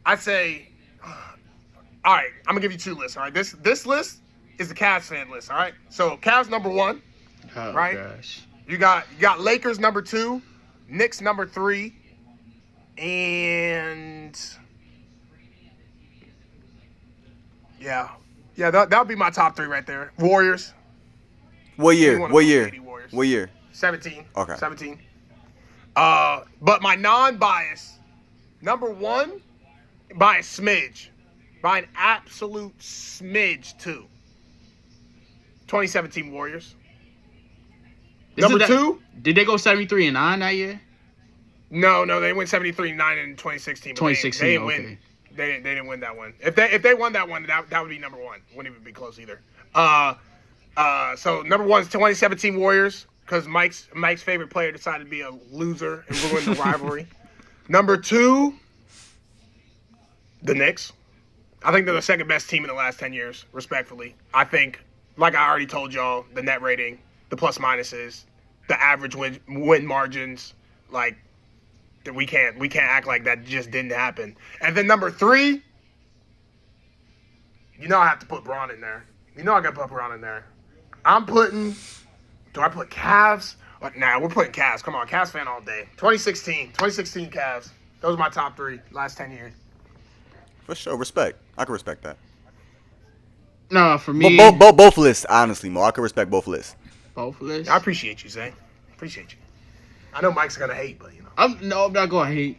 Speaker 3: I'd say, all right, I'm gonna give you 2 lists. All right, this list is the Cavs fan list. All right, so Cavs number 1, right?
Speaker 1: Gosh.
Speaker 3: You got Lakers number 2, Knicks number 3, and yeah, that would be my top 3 right there. Warriors.
Speaker 2: What year?
Speaker 3: 17.
Speaker 2: Okay.
Speaker 3: 17. But my non-bias, number 1, by a smidge, by an absolute smidge too. 2017 Warriors. Number 2.
Speaker 1: Did they go 73-9 that year?
Speaker 3: No, they went 73-9 in 2016.
Speaker 1: 2016.
Speaker 3: They didn't
Speaker 1: okay.
Speaker 3: win. They didn't win that one. If they won that one, that would be number 1. Wouldn't even be close either. So number 1 is 2017 Warriors. Because Mike's favorite player decided to be a loser and ruin the rivalry. Number 2, the Knicks. I think they're the second best team in the last 10 years, respectfully. I think, like I already told y'all, the net rating, the plus minuses, the average win margins, we can't act like that just didn't happen. And then number 3, I have to put Braun in there. I got to put Braun in there. Do I put Cavs? Nah, we're putting Cavs. Come on, Cavs fan all day. 2016 Cavs. Those are my top 3 last 10 years.
Speaker 2: For sure, respect. I can respect that.
Speaker 1: No, for me,
Speaker 2: both lists, honestly, Mo. I can respect both lists.
Speaker 1: Both lists.
Speaker 3: I appreciate you, Zay. Appreciate you. I know Mike's gonna hate, but
Speaker 1: I'm not gonna hate.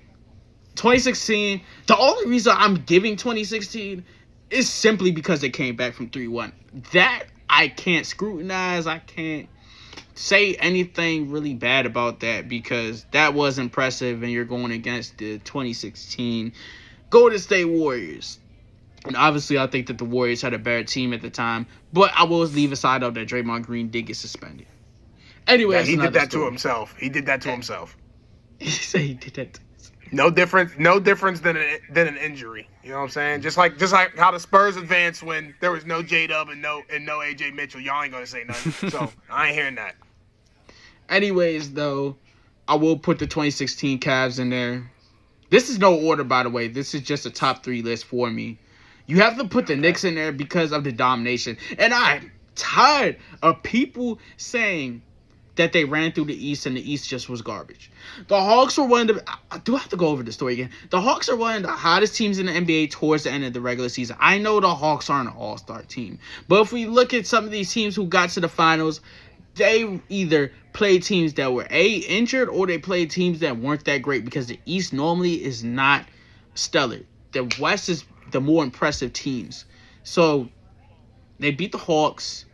Speaker 1: 2016, the only reason I'm giving 2016 is simply because they came back from 3-1. That I can't scrutinize. I can't say anything really bad about that because that was impressive and you're going against the 2016 Golden State Warriors. And obviously, I think that the Warriors had a better team at the time, but I will leave aside of that Draymond Green did get suspended. Anyway,
Speaker 3: Yeah, he did that
Speaker 1: story.
Speaker 3: to himself. He did that to himself.
Speaker 1: He said he did that.
Speaker 3: No difference than an injury. You know what I'm saying? Just like how the Spurs advanced when there was no J-Dub and no AJ Mitchell. Y'all ain't gonna say nothing. So I ain't hearing that.
Speaker 1: Anyways, though, I will put the 2016 Cavs in there. This is no order, by the way. This is just a top 3 list for me. You have to put the Knicks in there because of the domination. And I'm tired of people saying that they ran through the East and the East just was garbage. The Hawks were one of the... I do have to go over the story again. The Hawks are one of the hottest teams in the NBA towards the end of the regular season. I know the Hawks aren't an all-star team. But if we look at some of these teams who got to the finals, they either played teams that were injured or they played teams that weren't that great because the East normally is not stellar. The West is the more impressive teams. So they beat the Hawks.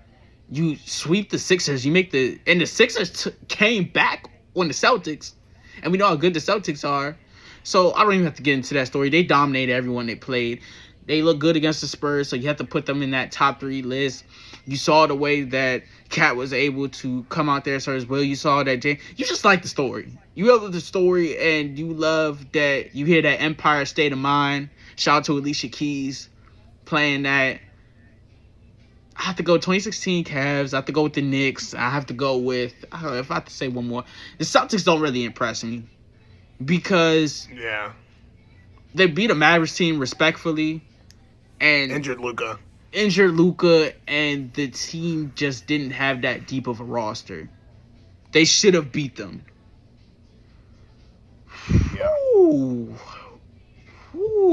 Speaker 1: You sweep the Sixers. And the Sixers came back on the Celtics, and we know how good the Celtics are. So I don't even have to get into that story. They dominated everyone they played. They look good against the Spurs, so you have to put them in that top 3 list. You saw the way that Cat was able to come out there as well. You saw that you just like the story. You love the story, and you love that you hear that Empire State of Mind. Shout out to Alicia Keys playing that. I have to go 2016 Cavs. I have to go with the Knicks. I have to go with, if I have to say one more, the Celtics don't really impress me because they beat a Mavericks team respectfully and
Speaker 3: injured Luka,
Speaker 1: and the team just didn't have that deep of a roster. They should have beat them.
Speaker 3: Yeah.
Speaker 1: Ooh.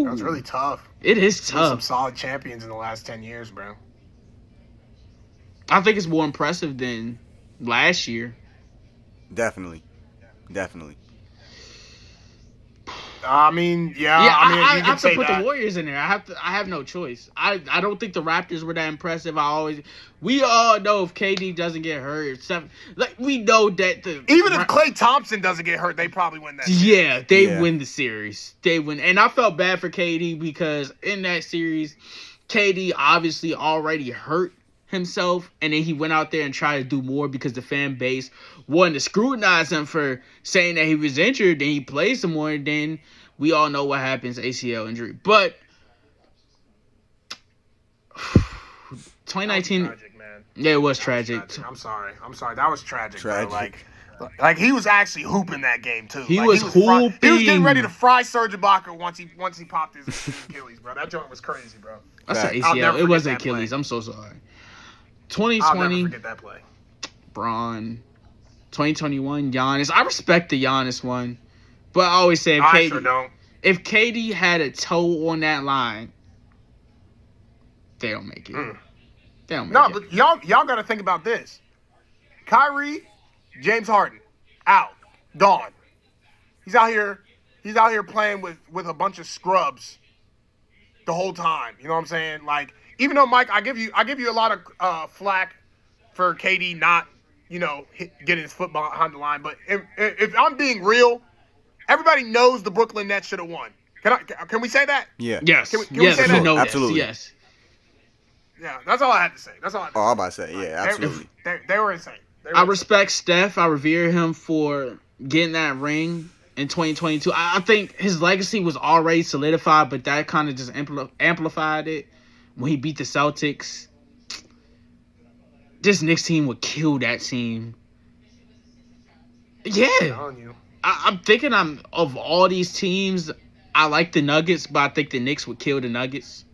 Speaker 3: That was really tough.
Speaker 1: It is
Speaker 3: There's some
Speaker 1: tough.
Speaker 3: solid champions in the last 10 years, bro.
Speaker 1: I think it's more impressive than last year.
Speaker 2: Definitely.
Speaker 3: I mean,
Speaker 1: Yeah, I
Speaker 3: you can
Speaker 1: have to
Speaker 3: say
Speaker 1: put
Speaker 3: that.
Speaker 1: the Warriors in there. I have no choice. I don't think the Raptors were that impressive. We all know if KD doesn't get hurt, we know that
Speaker 3: Even if Klay Thompson doesn't get hurt, they probably win that.
Speaker 1: Yeah, they win the series. They win, and I felt bad for KD because in that series, KD obviously already hurt himself, and then he went out there and tried to do more because the fan base wanted to scrutinize him for saying that he was injured. Then he played some more, and then we all know what happens, ACL injury. But 2019,
Speaker 3: tragic, man.
Speaker 1: Yeah, it was tragic.
Speaker 3: I'm sorry. That was tragic. Bro. Like he was actually hooping that game too.
Speaker 1: He
Speaker 3: like,
Speaker 1: was hooping.
Speaker 3: He was getting ready to fry Serge Ibaka once he popped his Achilles, bro. That joint was crazy, bro.
Speaker 1: That's an
Speaker 3: I'll never
Speaker 1: ACL. It wasn't
Speaker 3: forget that
Speaker 1: Achilles.
Speaker 3: play.
Speaker 1: I'm so sorry.
Speaker 3: I'll never
Speaker 1: 2020,
Speaker 3: forget that play.
Speaker 1: Braun. 2021, Giannis. I respect the Giannis one, but I always say
Speaker 3: I sure don't.
Speaker 1: if KD had a toe on that line, they don't make it. They don't make it.
Speaker 3: But y'all got to think about this. Kyrie, James Harden, out, gone. He's out here playing with a bunch of scrubs the whole time. You know what I'm saying? Like, even though Mike, I give you a lot of flack for KD not, getting his foot behind the line. But if I'm being real, everybody knows the Brooklyn Nets should have won. Can we say that?
Speaker 2: Yeah.
Speaker 1: Yes.
Speaker 3: Can we say that?
Speaker 1: We know this.
Speaker 2: Absolutely.
Speaker 1: Yes.
Speaker 3: Yeah, that's all I had to say.
Speaker 2: I'm about to say, yeah, absolutely.
Speaker 3: They were insane.
Speaker 1: I respect Steph. I revere him for getting that ring in 2022. I think his legacy was already solidified, but that kind of just amplified it when he beat the Celtics. This Knicks team would kill that team. Yeah. I'm thinking of all these teams, I like the Nuggets, but I think the Knicks would kill the Nuggets.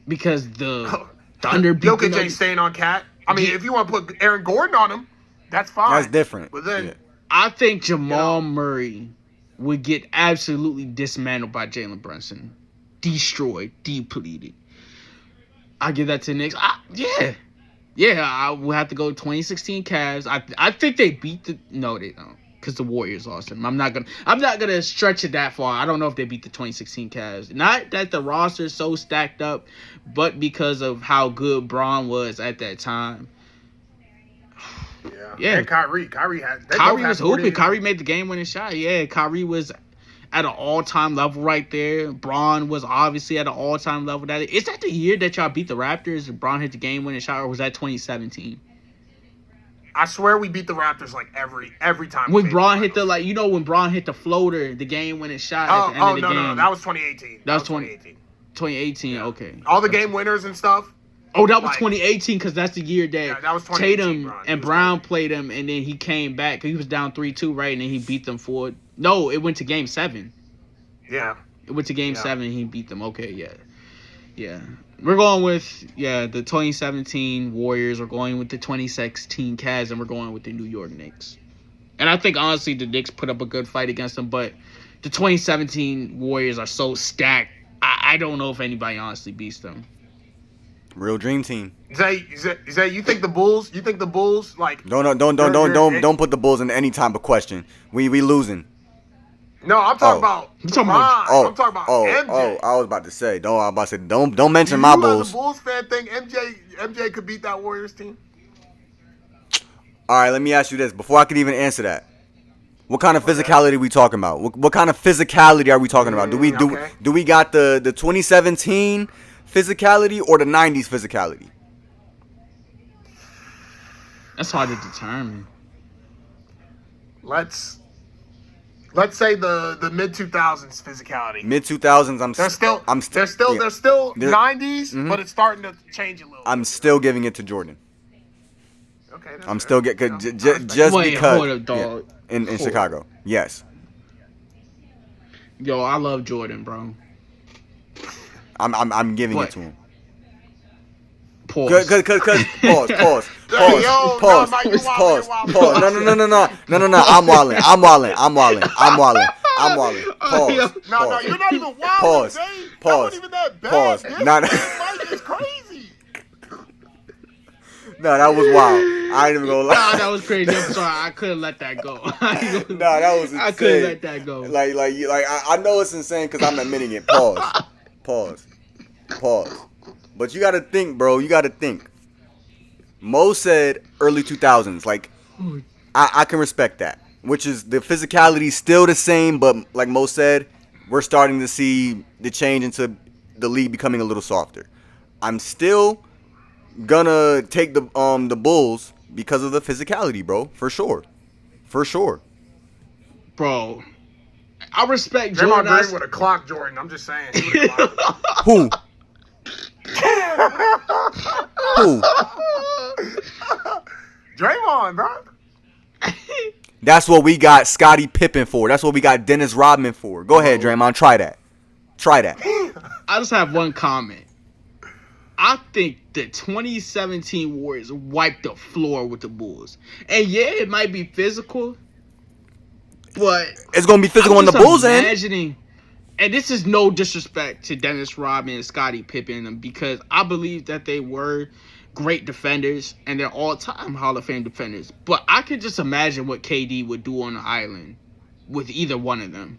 Speaker 1: Because the Thunder beat the
Speaker 3: Jokic ain't
Speaker 1: Nuggets.
Speaker 3: staying on Cat. I mean, if you want to put Aaron Gordon on him, that's fine.
Speaker 2: That's different.
Speaker 3: But then,
Speaker 1: I think Jamal Murray would get absolutely dismantled by Jalen Brunson. Destroyed. Depleted. I give that to the Knicks. Yeah, I will have to go 2016 Cavs. I think they beat the... No, they don't. because the Warriors lost them. I'm not gonna stretch it that far. I don't know if they beat the 2016 Cavs. Not that the roster is so stacked up, but because of how good Braun was at that time.
Speaker 3: Yeah. And Kyrie
Speaker 1: was hooping. Kyrie made the game-winning shot. Yeah, Kyrie was at an all-time level right there. Braun was obviously at an all-time level. Is that the year that y'all beat the Raptors and Braun hit the game-winning shot, or was that 2017?
Speaker 3: I swear we beat the Raptors like every time.
Speaker 1: When Braun hit when Braun hit the floater, the game-winning shot at the end of the game.
Speaker 3: No, that was 2018.
Speaker 1: That was 2018. 2018, yeah. Okay.
Speaker 3: All the game winners and stuff.
Speaker 1: Oh, that was 2018 because that's the year that,
Speaker 3: that was
Speaker 1: Tatum and Brown played him, and then he came back. He was down 3-2, right? And then he beat them for it. No, it went to Game 7.
Speaker 3: Yeah.
Speaker 1: It went to Game 7 and he beat them. Okay, yeah. We're going with, the 2017 Warriors. We're going with the 2016 Cavs, and we're going with the New York Knicks. And I think, honestly, the Knicks put up a good fight against them, but the 2017 Warriors are so stacked. I don't know if anybody honestly beats them.
Speaker 2: Real dream team.
Speaker 3: Zay, you think the Bulls like?
Speaker 2: Don't put the Bulls in any type of question. We losing.
Speaker 3: No, I'm talking about. I'm talking about MJ.
Speaker 2: I was about to say. Don't mention my Bulls.
Speaker 3: As a Bulls fan, think MJ could beat that Warriors team?
Speaker 2: All right, let me ask you this before I could even answer that. What kind of physicality are we talking about? What kind of physicality are we talking about? Do we got the 2017 physicality or the 90s physicality?
Speaker 1: That's hard to determine.
Speaker 3: Let's say the mid 2000s physicality.
Speaker 2: Mid 2000s, they're still
Speaker 3: 90s, but it's starting to change a little.
Speaker 2: I'm still giving it to Jordan.
Speaker 3: Okay.
Speaker 2: I'm still just because in Chicago. Yes.
Speaker 1: Yo, I love Jordan, bro.
Speaker 2: I'm giving it to him.
Speaker 1: Pause.
Speaker 2: Pause. No. I'm wilding. Pause.
Speaker 3: No, you're not even wilding.
Speaker 2: Pause.
Speaker 3: That wasn't even that bad. This is crazy.
Speaker 2: No, that was wild. I ain't even gonna lie.
Speaker 1: Nah, that was crazy. I'm sorry. I couldn't let that go.
Speaker 2: That was insane.
Speaker 1: I couldn't let that go.
Speaker 2: Like I know it's insane because I'm admitting it. Pause. But you gotta think, bro. You gotta think. Mo said early 2000s. Like, I can respect that. Which is the physicality still the same, but like Mo said, we're starting to see the change into the league becoming a little softer. I'm still gonna take the Bulls because of the physicality, bro. For sure.
Speaker 1: Bro, I respect
Speaker 3: Jordan.
Speaker 1: Jordan.
Speaker 3: Would have clocked Jordan. I'm just saying.
Speaker 2: Who?
Speaker 3: Draymond, bro.
Speaker 2: That's what we got Scottie Pippen for. That's what we got Dennis Rodman for. Go ahead, Draymond. Try that.
Speaker 1: I just have one comment. I think the 2017 Warriors wiped the floor with the Bulls. And yeah, it might be physical, but
Speaker 2: it's going to be physical on the Bulls
Speaker 1: end. And this is no disrespect to Dennis Rodman and Scottie Pippen, because I believe that they were great defenders and they're all-time Hall of Fame defenders. But I could just imagine what KD would do on the island with either one of them.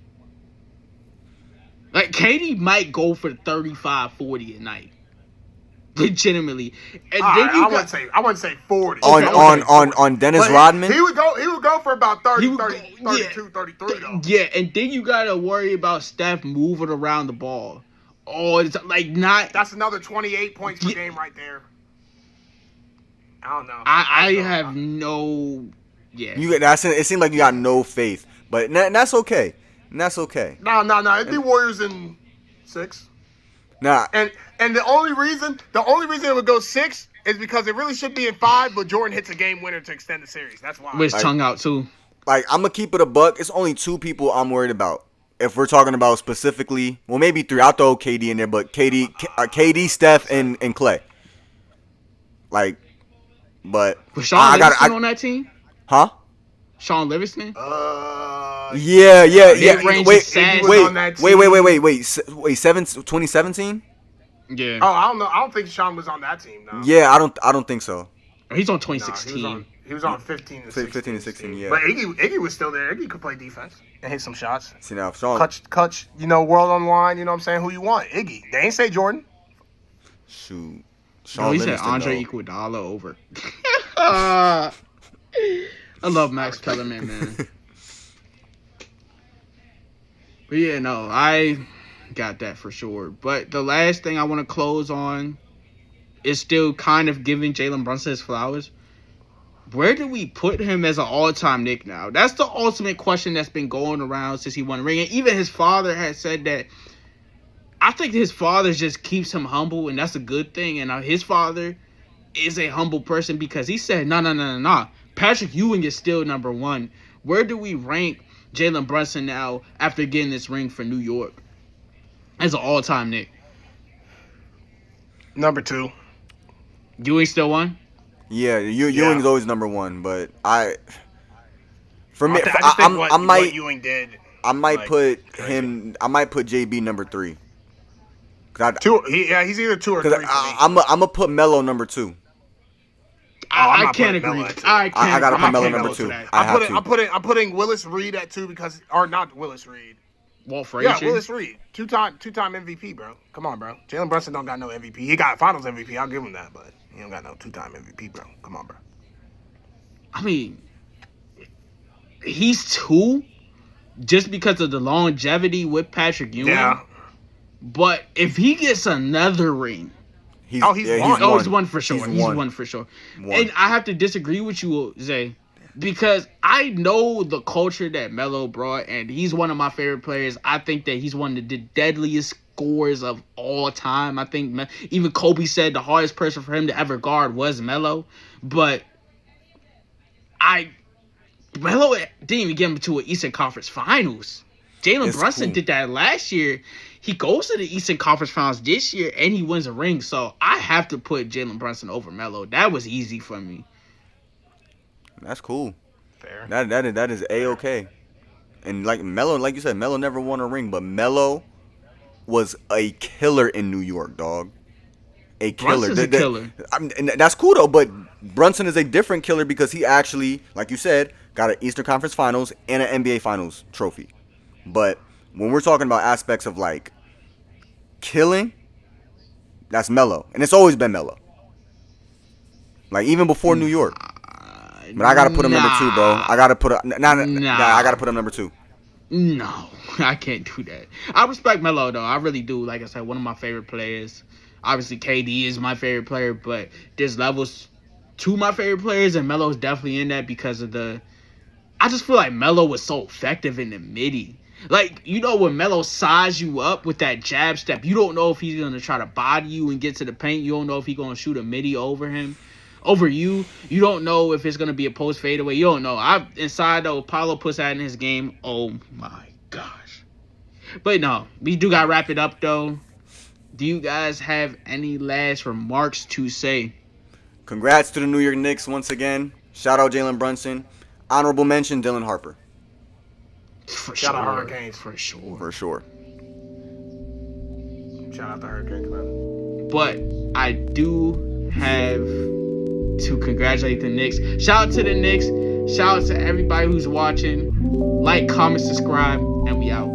Speaker 1: Like, KD might go for 35-40 a night. Legitimately. And then
Speaker 3: I wouldn't say 40.
Speaker 2: On Dennis Rodman?
Speaker 3: He would go for about 32, 33 though.
Speaker 1: Yeah, and then you gotta worry about Steph moving around the ball. Oh, it's like not.
Speaker 3: That's another 28 points per game right there. I don't know.
Speaker 1: I have no. Yeah.
Speaker 3: It
Speaker 2: seemed like you got no faith, but that's okay. No.
Speaker 3: It'd be Warriors in 6.
Speaker 2: Nah.
Speaker 3: And the only reason it would go 6 is because it really should be in 5, but Jordan hits a game winner to extend the series. That's why.
Speaker 1: With his tongue out too.
Speaker 2: Like, I'm gonna keep it a buck. It's only 2 people I'm worried about. If we're talking about specifically, well, maybe 3. I'll throw KD in there, but KD, Steph, and Clay. Like, but
Speaker 1: was Sean Livingston on that team?
Speaker 2: Huh?
Speaker 1: Sean Livingston?
Speaker 2: Yeah. Wait, 2017?
Speaker 1: Yeah.
Speaker 3: Oh, I don't know. I don't think Sean was on that team. No.
Speaker 2: Yeah, I don't think so.
Speaker 1: He's on 2016.
Speaker 3: He was on 15 and 16.
Speaker 2: 15 and 16, yeah.
Speaker 3: But Iggy was still there. Iggy could play defense and hit some shots.
Speaker 2: See now, Sean.
Speaker 3: Clutch, world on the line, you know what I'm saying? Who you want? Iggy. They ain't say Jordan.
Speaker 2: Shoot.
Speaker 1: No, he said Andre Iguodala over. I love Max Kellerman, man. But yeah, no, I got that for sure. But the last thing I want to close on is still kind of giving Jalen Brunson his flowers. Where do we put him as an all-time Knick now? That's the ultimate question that's been going around since he won a ring. And even his father has said that. I think his father just keeps him humble, and that's a good thing. And his father is a humble person because he said, no. Patrick Ewing is still number one. Where do we rank Jalen Brunson now after getting this ring for New York as an all-time Knick?
Speaker 3: Number 2.
Speaker 1: Ewing still one?
Speaker 2: Yeah, Ewing's always number one, but I
Speaker 3: might. What Ewing did.
Speaker 2: I might put him. I might put JB number 3.
Speaker 3: He's either 2 or 3 for me.
Speaker 2: I'm gonna put Melo number 2.
Speaker 1: I can't agree. I
Speaker 2: gotta put Melo number 2.
Speaker 3: I'm putting Willis Reed at 2 or not Willis Reed.
Speaker 1: Walt Frazier.
Speaker 3: Yeah, Willis Reed, two-time MVP, bro. Come on, bro. Jalen Brunson don't got no MVP. He got Finals MVP. I'll give him that, but he don't got no 2-time MVP, bro. Come on, bro.
Speaker 1: I mean, he's 2 just because of the longevity with Patrick Ewing.
Speaker 3: Yeah.
Speaker 1: But if he gets another ring,
Speaker 3: he's one
Speaker 1: for sure. He's one for sure. And I have to disagree with you, Zay, because I know the culture that Melo brought, and he's one of my favorite players. I think that he's one of the deadliest scorers of all time. I think even Kobe said the hardest person for him to ever guard was Melo. But Melo didn't even get him to an Eastern Conference Finals. Jalen Brunson did that last year. He goes to the Eastern Conference Finals this year, and he wins a ring. So I have to put Jalen Brunson over Melo. That was easy for me.
Speaker 2: That's cool.
Speaker 3: Fair.
Speaker 2: That is A-okay. And like Melo, like you said, Melo never won a ring, but Melo was a killer in New York, dog. A killer.
Speaker 1: Brunson's a killer.
Speaker 2: And that's cool though, but Brunson is a different killer because he actually, like you said, got an Eastern Conference Finals and an NBA Finals trophy. But when we're talking about aspects of like killing, that's Melo, and it's always been Melo. Like even before New York. But I gotta put him number 2, bro. I gotta put him. I gotta put him number 2.
Speaker 1: No, I can't do that. I respect Melo though. I really do. Like I said, one of my favorite players. Obviously, KD is my favorite player, but there's levels to my favorite players, and Melo's definitely in that because of the. I just feel like Melo was so effective in the midi. Like, when Melo size you up with that jab step, you don't know if he's gonna try to body you and get to the paint. You don't know if he's gonna shoot a midi over you. You don't know if it's gonna be a post fadeaway. You don't know. Inside though, Paulo puts that in his game. Oh my gosh. But no, we do gotta wrap it up though. Do you guys have any last remarks to say?
Speaker 2: Congrats to the New York Knicks once again. Shout out Jalen Brunson. Honorable mention Dylan Harper.
Speaker 3: Shout out Hurricanes.
Speaker 2: For sure.
Speaker 3: Shout out the Hurricanes, man.
Speaker 1: But I do have to congratulate the Knicks. Shout out to the Knicks. Shout out to everybody who's watching. Like, comment, subscribe, and we out.